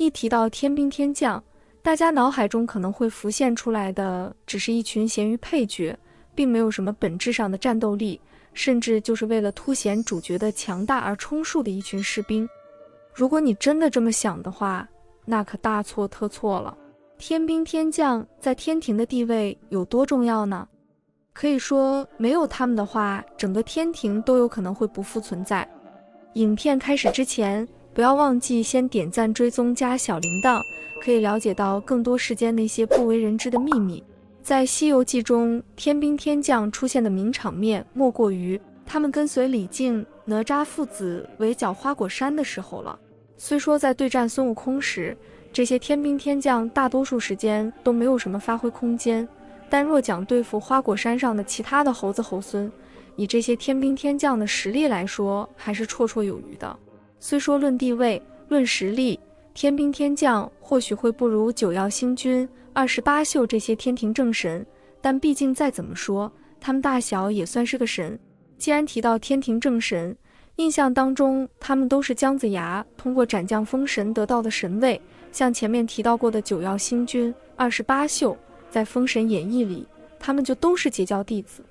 一提到天兵天将，大家脑海中可能会浮现出来的只是一群咸鱼配角，并没有什么本质上的战斗力，甚至就是为了凸显主角的强大而充数的一群士兵。如果你真的这么想的话，那可大错特错了。天兵天将在天庭的地位有多重要呢？可以说，没有他们的话，整个天庭都有可能会不复存在。影片开始之前，不要忘记先点赞、追踪加小铃铛，可以了解到更多世间那些不为人知的秘密。在《西游记》中，天兵天将出现的名场面，莫过于他们跟随李靖、哪吒父子围剿花果山的时候了。虽说在对战孙悟空时，这些天兵天将大多数时间都没有什么发挥空间，但若讲对付花果山上的其他的猴子猴孙，以这些天兵天将的实力来说，还是绰绰有余的。虽说论地位、论实力，天兵天将或许会不如九曜星君、28宿这些天庭正神，但毕竟再怎么说，他们大小也算是个神。既然提到天庭正神，印象当中他们都是姜子牙通过斩将封神得到的神位，像前面提到过的九曜星君、28宿，在封神演义里，他们就都是截教弟子。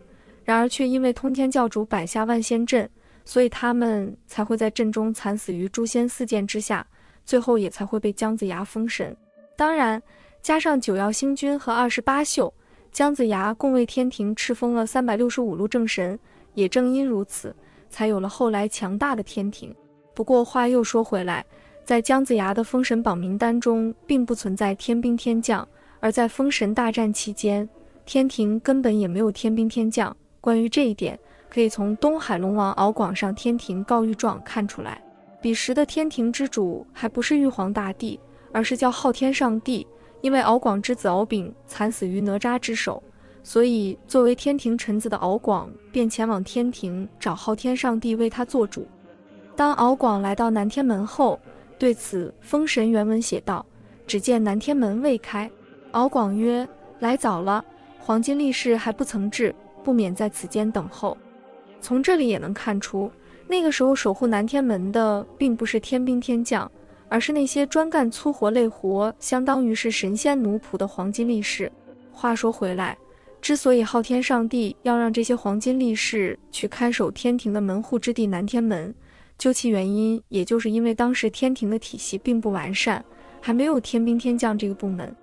然而却因为通天教主摆下万仙阵，所以他们才会在阵中惨死于诛仙4剑之下，最后也才会被姜子牙封神。当然，加上九曜星君和28宿，姜子牙共为天庭敕封了365路正神，也正因如此，才有了后来强大的天庭。不过话又说回来，在姜子牙的封神榜名单中并不存在天兵天将，而在封神大战期间，天庭根本也没有天兵天将。关于这一点，可以从东海龙王敖广上天庭告御状看出来。彼时的天庭之主还不是玉皇大帝，而是叫昊天上帝。因为敖广之子敖丙惨死于哪吒之手，所以作为天庭臣子的敖广便前往天庭找昊天上帝为他做主。当敖广来到南天门后，对此封神原文写道：只见南天门未开，敖广曰：来早了，黄金力士还不曾至，不免在此间等候。从这里也能看出，那个时候守护南天门的并不是天兵天将，而是那些专干粗活累活，相当于是神仙奴仆的黄金力士。话说回来，之所以昊天上帝要让这些黄金力士去看守天庭的门户之地南天门，究其原因，也就是因为当时天庭的体系并不完善，还没有天兵天将这个部门。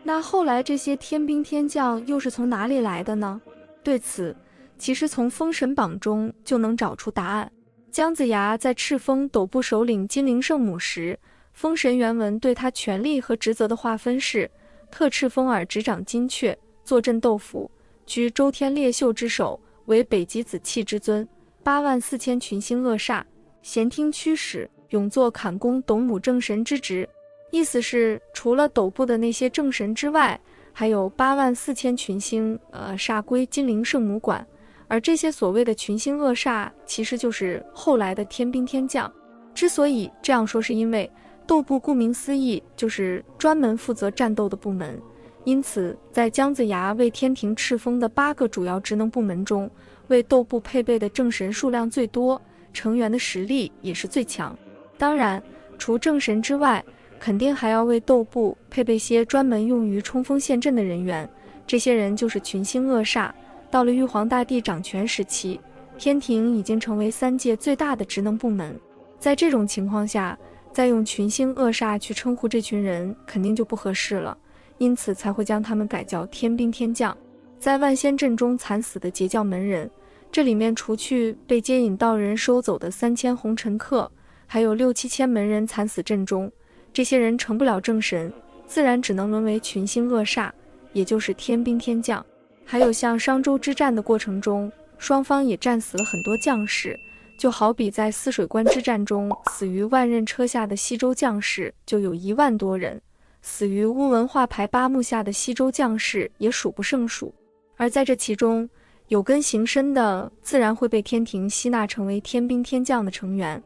那后来这些天兵天将又是从哪里来的呢？对此，其实从封神榜中就能找出答案。姜子牙在敕封斗部首领金陵圣母时，封神原文对他权力和职责的划分是：特敕封耳执掌金阙，坐镇斗府，居周天烈秀之首，为北极子气之尊，84000群星扼煞，闲听驱使，永作坎宫斗母正神之职。意思是，除了斗部的那些正神之外，还有84000群星煞归金陵圣母管。而这些所谓的群星扼煞，其实就是后来的天兵天将。之所以这样说，是因为斗部顾名思义就是专门负责战斗的部门，因此在姜子牙为天庭敕封的8个主要职能部门中，为斗部配备的正神数量最多，成员的实力也是最强。当然，除正神之外，肯定还要为斗部配备些专门用于冲锋陷阵的人员，这些人就是群星扼煞。到了玉皇大帝掌权时期，天庭已经成为3界最大的职能部门。在这种情况下，再用群星扼煞去称呼这群人，肯定就不合适了，因此才会将他们改叫天兵天将。在万仙阵中惨死的截教门人，这里面除去被接引道人收走的3000红尘客，还有6、7千门人惨死阵中。这些人成不了正神，自然只能沦为群星扼煞，也就是天兵天将。还有像商周之战的过程中，双方也战死了很多将士，就好比在泗水关之战中，死于万仞车下的西周将士就有1万多人，死于乌文化牌8木下的西周将士也数不胜数。而在这其中，有根行深的自然会被天庭吸纳成为天兵天将的成员。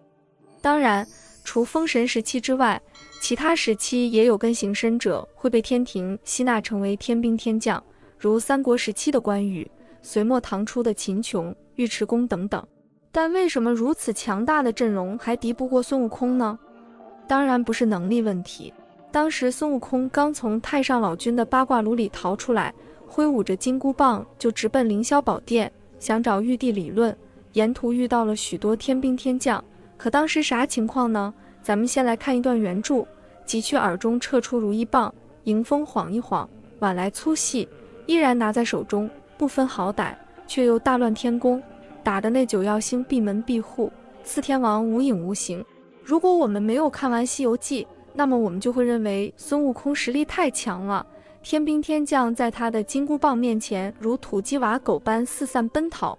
当然，除封神时期之外，其他时期也有根行深者会被天庭吸纳成为天兵天将，如三国时期的关羽，隋末唐初的秦琼、尉迟恭等等。但为什么如此强大的阵容还敌不过孙悟空呢？当然不是能力问题。当时孙悟空刚从太上老君的八卦炉里逃出来，挥舞着金箍棒就直奔凌霄宝殿，想找玉帝理论，沿途遇到了许多天兵天将。可当时啥情况呢？咱们先来看一段原著。急去耳中撤出如意棒，迎风晃一晃，晚来粗细，依然拿在手中，不分好歹，却又大乱天宫，打得那九曜星闭门闭户，四天王无影无形。如果我们没有看完《西游记》，那么我们就会认为孙悟空实力太强了，天兵天将在他的金箍棒面前如土鸡瓦狗般四散奔逃，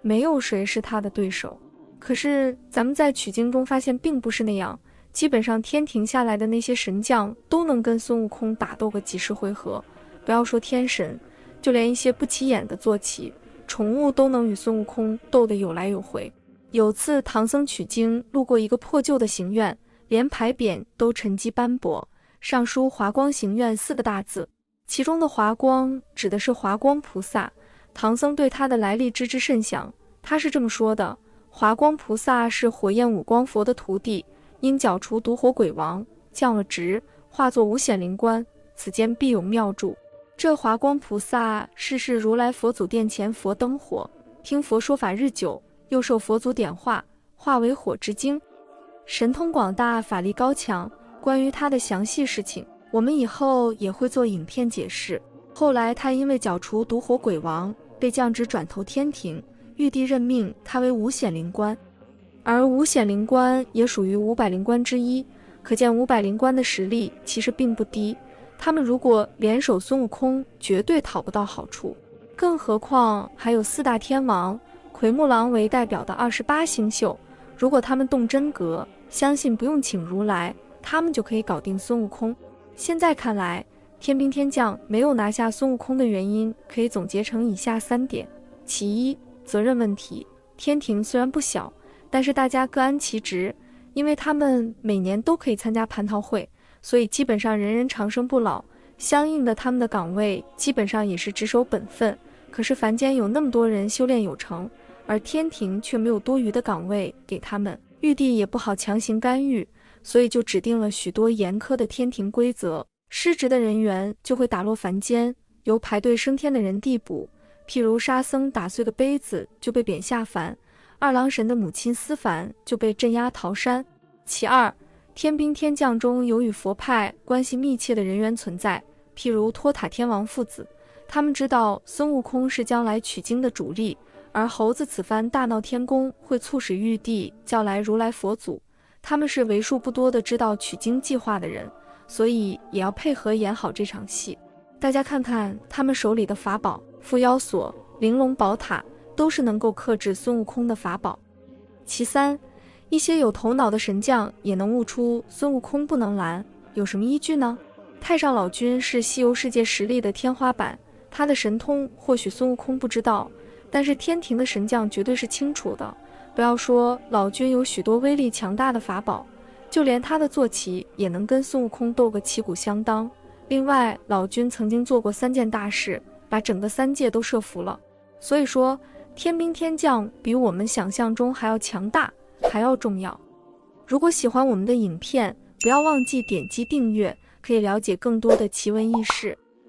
没有谁是他的对手。可是咱们在取经中发现并不是那样，基本上天庭下来的那些神将都能跟孙悟空打斗个几十回合，不要说天神，就连一些不起眼的坐骑、宠物都能与孙悟空斗得有来有回。有次唐僧取经路过一个破旧的行院，连牌匾都沉积斑驳，上书华光行院4个大字，其中的华光指的是华光菩萨。唐僧对他的来历知之甚详，他是这么说的：华光菩萨是火焰五光佛的徒弟，因剿除毒火鬼王，降了职，化作五显灵官，此间必有妙著。这华光菩萨是如来佛祖殿前佛灯火，听佛说法日久，又受佛祖点化，化为火之精，神通广大，法力高强。关于他的详细事情，我们以后也会做影片解释。后来他因为剿除毒火鬼王，被降职转投天庭，玉帝任命他为五显灵官，而五显灵官也属于500灵官之一，可见500灵官的实力其实并不低。他们如果联手孙悟空，绝对讨不到好处。更何况还有4大天王、奎木狼为代表的28星宿，如果他们动真格，相信不用请如来，他们就可以搞定孙悟空。现在看来，天兵天将没有拿下孙悟空的原因可以总结成以下3点。其一，责任问题。天庭虽然不小，但是大家各安其职，因为他们每年都可以参加蟠桃会，所以基本上人人长生不老，相应的他们的岗位基本上也是职守本分。可是凡间有那么多人修炼有成，而天庭却没有多余的岗位给他们，玉帝也不好强行干预，所以就指定了许多严苛的天庭规则。失职的人员就会打落凡间，由排队升天的人递补。譬如沙僧打碎个杯子就被贬下凡，二郎神的母亲思凡就被镇压桃山。其二，天兵天将中有与佛派关系密切的人员存在，譬如托塔天王父子，他们知道孙悟空是将来取经的主力，而猴子此番大闹天宫会促使玉帝叫来如来佛祖，他们是为数不多的知道取经计划的人，所以也要配合演好这场戏。大家看看他们手里的法宝，伏妖锁、玲珑宝塔都是能够克制孙悟空的法宝。其三，一些有头脑的神将也能悟出孙悟空不能拦，有什么依据呢？太上老君是西游世界实力的天花板，他的神通或许孙悟空不知道，但是天庭的神将绝对是清楚的。不要说老君有许多威力强大的法宝，就连他的坐骑也能跟孙悟空斗个旗鼓相当。另外，老君曾经做过3件大事，把整个3界都设服了。所以说，天兵天将比我们想象中还要强大，还要重要。如果喜欢我们的影片，不要忘记点击订阅，可以了解更多的奇闻异事。